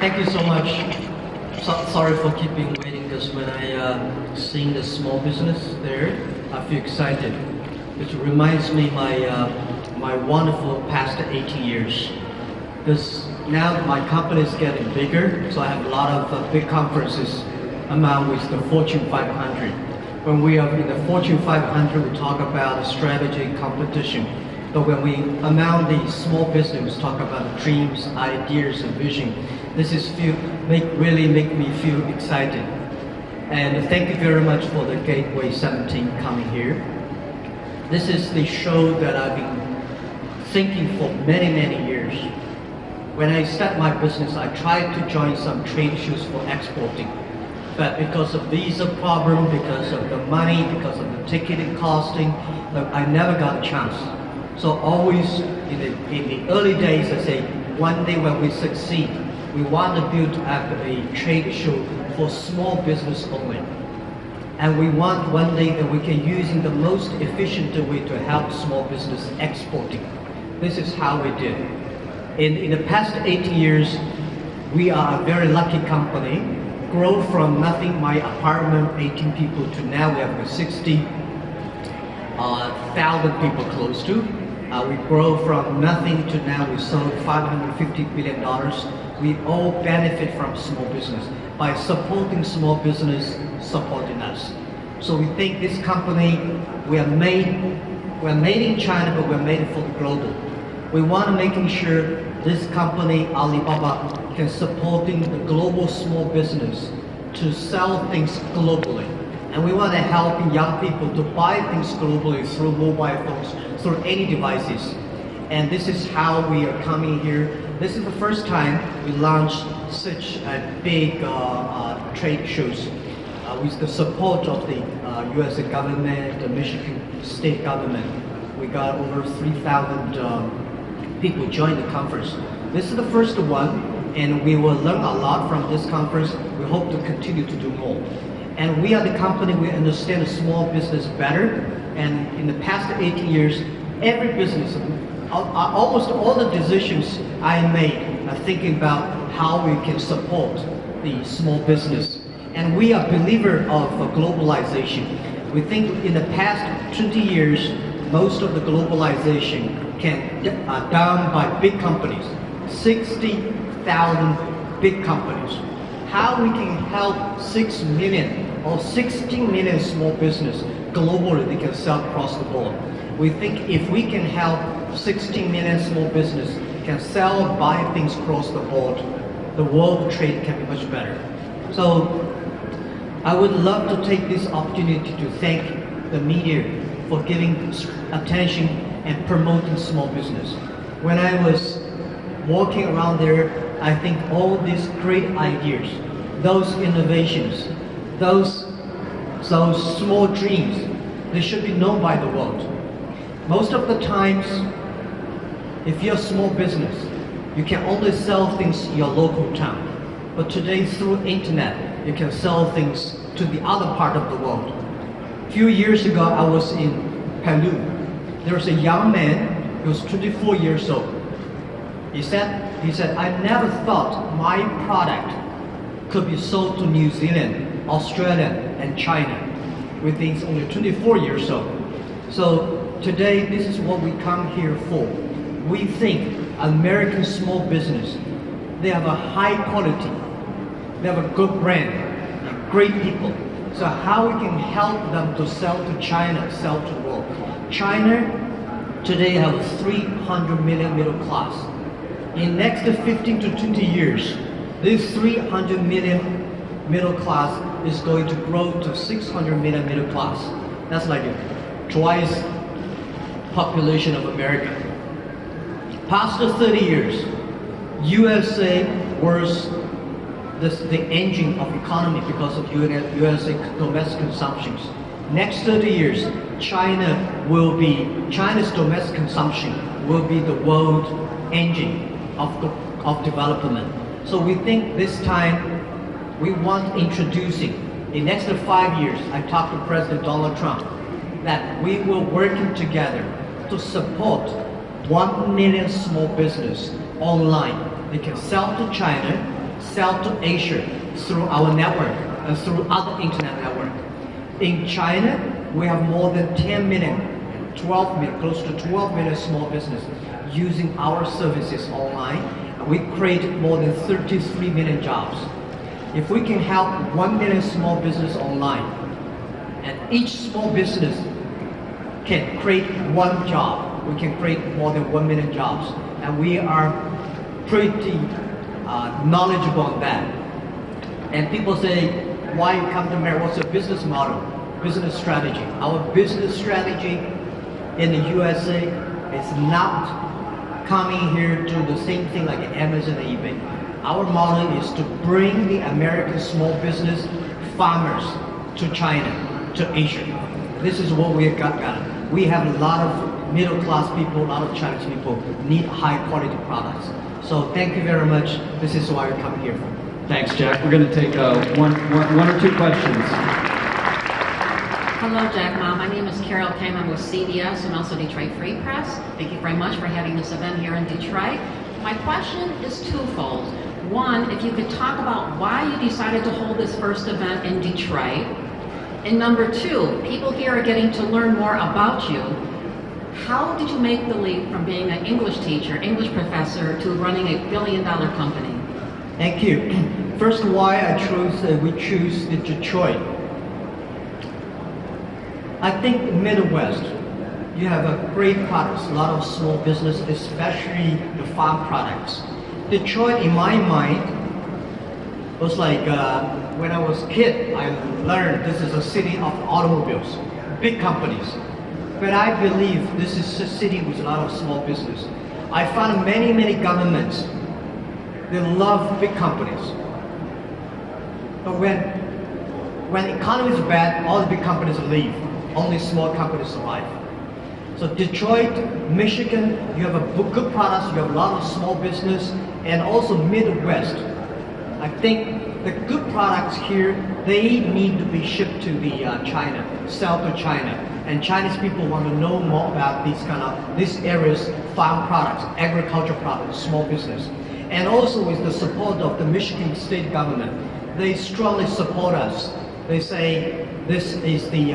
Thank you so much. Sorry for keeping waiting, because when I sing the small business there, I feel excited. It reminds me my wonderful past 80 years. Because now my company is getting bigger, so I have a lot of big conferences among with the Fortune 500. When we are in the Fortune 500, we talk about strategy, competition. But when we among the small business, talk about dreams, ideas, and vision. This is really make me feel excited. And thank you very much for the Gateway 17 coming here. This is the show that I've been thinking for many, many years. When I start my business, I tried to join some trade shows for exporting. But because of visa problem, because of the money, because of the ticketing costing, I never got a chance. So always in the early days, I say, one day when we succeed, we want to build up a trade show for small business only. And we want one day that we can use in the most efficient way to help small business exporting. This is how we did. In the past 80 years, we are a very lucky company. Grow from nothing, my apartment, 18 people, to now we have 60,000 people close to. We grow from nothing to now we sold $550 billion. We all benefit from small business by supporting small business, supporting us. So we think this company, we're made in China, but we're made for the global. We want to making sure this company, Alibaba, can supporting the global small business to sell things globally. And we want to help young people to buy things globally through mobile phones, through any devices. And this is how we are coming here. This is the first time we launched such a big trade shows with the support of the US government, the Michigan state government. We got over 3,000 people join the conference. This is the first one, and we will learn a lot from this conference. We hope to continue to do more. And we are the company, we understand the small business better. And in the past 80 years, every business, almost all the decisions I made are thinking about how we can support the small business. And we are believers of globalization. We think in the past 20 years, most of the globalization can done by big companies, 60,000 big companies. How we can help 6 million or 16 million small business globally, they can sell across the board. We think if we can help 16 million small business can sell or buy things across the board, the world trade can be much better. So I would love to take this opportunity to thank the media for giving attention and promoting small business. When I was walking around there, I think all these great ideas, those innovations, those small dreams, they should be known by the world. Most of the times, if you're a small business, you can only sell things in your local town. But today, through internet, you can sell things to the other part of the world. A few years ago, I was in Peru. There was a young man, he was 24 years old. He said, I never thought my product could be sold to New Zealand, Australia, and China. With things only 24 years old. So today, this is what we come here for. We think American small business, they have a high quality, they have a good brand, great people. So how we can help them to sell to China, sell to the world. China today have 300 million middle class. In next 15 to 20 years, this 300 million middle class is going to grow to 600 million middle class. That's like twice population of America. Past 30 years, USA was the engine of economy because of USA domestic consumptions. Next 30 years, China's domestic consumption will be the world engine of development. So we think this time we want introducing, in the next 5 years, I talked to President Donald Trump, that we will working together to support 1 million small business online. They can sell to China, sell to Asia through our network and through other internet network. In China, we have more than 10 million, 12 million, close to 12 million small businesses using our services online. We create more than 33 million jobs. If we can help 1 million small business online, and each small business can create one job, we can create more than 1 million jobs. And we are pretty knowledgeable on that. And people say, why you come to America? What's your business model, business strategy? Our business strategy in the USA is not coming here to do the same thing like Amazon and eBay. Our model is to bring the American small business farmers to China, to Asia. This is what we got. We have a lot of middle class people, a lot of Chinese people need high quality products. So thank you very much. This is why we come here for. Thanks, Jack. We're going to take one or two questions. Hello, Jack Ma. My name is Carol Kang. I'm with CBS and also Detroit Free Press. Thank you very much for having this event here in Detroit. My question is twofold. One, if you could talk about why you decided to hold this first event in Detroit. And number two, people here are getting to learn more about you. How did you make the leap from being an English teacher, English professor, to running a billion-dollar company? Thank you. First, why we choose the Detroit. I think Midwest, you have a great products, a lot of small business, especially the farm products. Detroit, in my mind, was like when I was a kid, I learned this is a city of automobiles, big companies. But I believe this is a city with a lot of small business. I found many governments, they love big companies. But when economy is bad, all the big companies leave. Only small companies survive. So Detroit, Michigan, you have a good products, you have a lot of small business, and also Midwest. I think the good products here, they need to be shipped to the China, sell to China. And Chinese people want to know more about these areas, farm products, agriculture products, small business. And also with the support of the Michigan state government, they strongly support us. They say this is the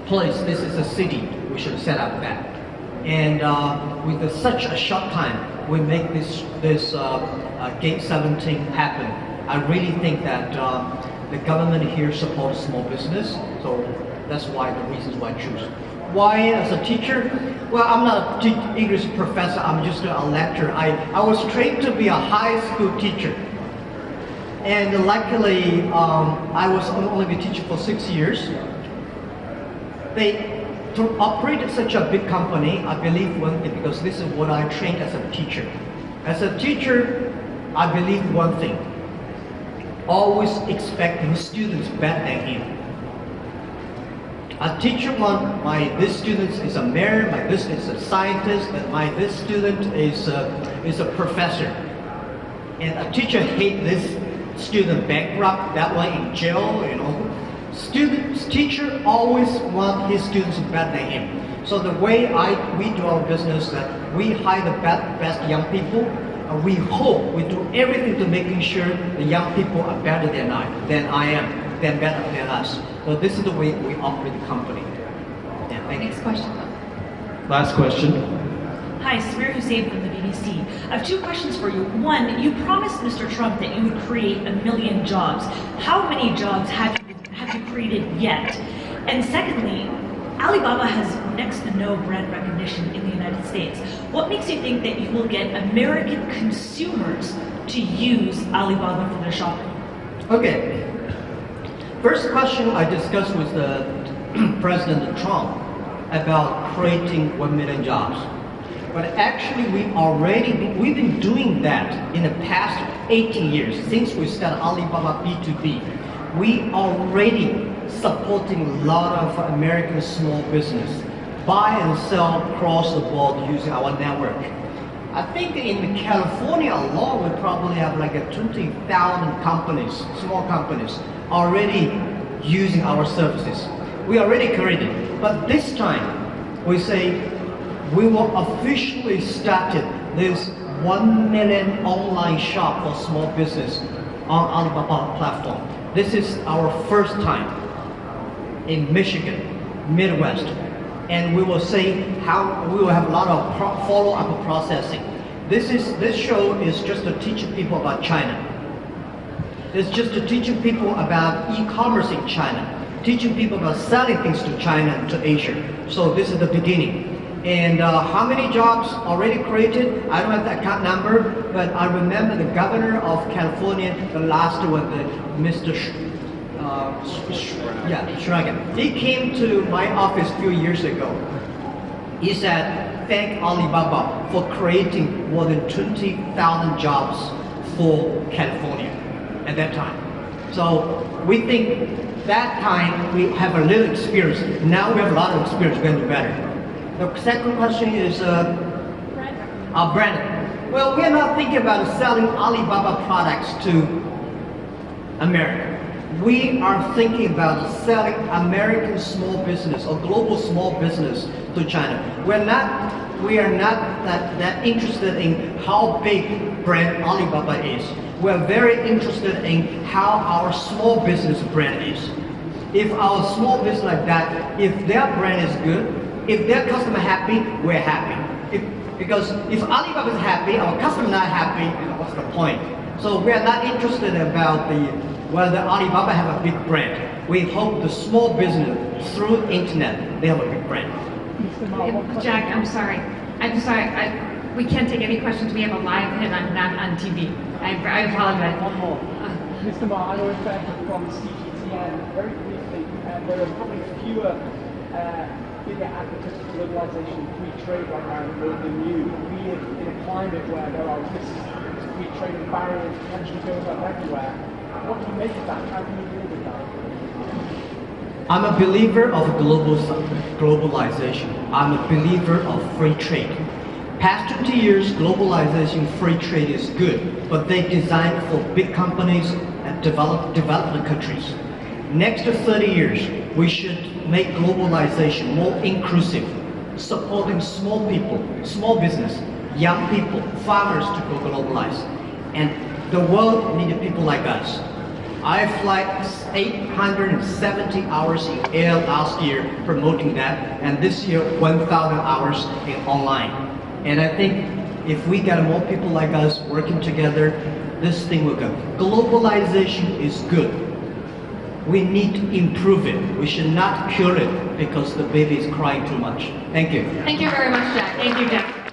place, this is a city, we should set up that. And with such a short time, we make this Gate 17 happen. I really think that the government here supports small business, so that's why the reasons why I choose. Why as a teacher? Well, I'm not an English professor, I'm just a lecturer. I was trained to be a high school teacher. And luckily, I was only a teacher for 6 years. To operate such a big company, I believe one thing, because this is what I trained as a teacher. As a teacher, I believe one thing. Always expecting students better than him. A teacher wants this student is a mayor, this is a scientist, and this student is a professor. And a teacher hates this student bankrupt, that one in jail, you know. Teacher always want his students better than him. So the way we do our business, that we hire the best young people. We hope we do everything to making sure the young people are better than I am, better than us. So this is the way we operate the company. Yeah, thank you. Next question. Last question. Hi, Samir Hussain from the BBC. I have two questions for you. One, you promised Mr. Trump that you would create 1 million jobs. How many jobs have you created yet? And secondly, Alibaba has next to no brand recognition in the United States. What makes you think that you will get American consumers to use Alibaba for their shopping? Okay. First question I discussed with President Trump about creating 1 million jobs. But actually we've been doing that in the past 18 years since we started Alibaba B2B. We already supporting a lot of American small business, buy and sell across the board using our network. I think in California alone, we probably have like 20,000 companies, small companies, already using our services. We already created, but this time we say we will officially start this 1 million online shop for small business on Alibaba platform. This is our first time in Michigan, Midwest, and we will see how we will have a lot of follow-up processing. This show is just to teach people about China. It's just to teach people about e-commerce in China, teaching people about selling things to China and to Asia. So this is the beginning. And how many jobs already created? I don't have the account number, but I remember the governor of California, the last one, Mr. Schragen. He came to my office a few years ago. He said, thank Alibaba for creating more than 20,000 jobs for California at that time. So we think that time we have a little experience. Now we have a lot of experience, we're going to do better. The second question is brand. Well, we're not thinking about selling Alibaba products to America. We are thinking about selling American small business or global small business to China. We are not that interested in how big brand Alibaba is. We're very interested in how our small business brand is. If our small business like that, if their brand is good, if their customer happy, we're happy. Because if Alibaba is happy, our customer not happy, what's the point? So we are not interested about whether Alibaba have a big brand. We hope the small business through internet, they have a big brand. Jack, I'm sorry. We can't take any questions. We have a live hit. I'm not on TV. I apologize. One more. Mr. Ma, I'm always back from CGTN. Very briefly, there are probably fewer bigger advocates for globalization and free trade right now than you. We live in a climate where there are risks to free trade and barriers potentially going up everywhere. What do you make of that? How can you deal with that? I'm a believer of globalization. I'm a believer of free trade. Past 20 years, globalization, free trade is good, but they designed for big companies and developed countries. Next 30 years, we should make globalization more inclusive, supporting small people, small business, young people, farmers to go globalize. And the world needed people like us. I fly 870 hours in air last year promoting that, and this year 1,000 hours in online. And I think if we get more people like us working together, this thing will go. Globalization is good. We need to improve it. We should not cure it because the baby is crying too much. Thank you. Thank you very much, Jack. Thank you, Jack.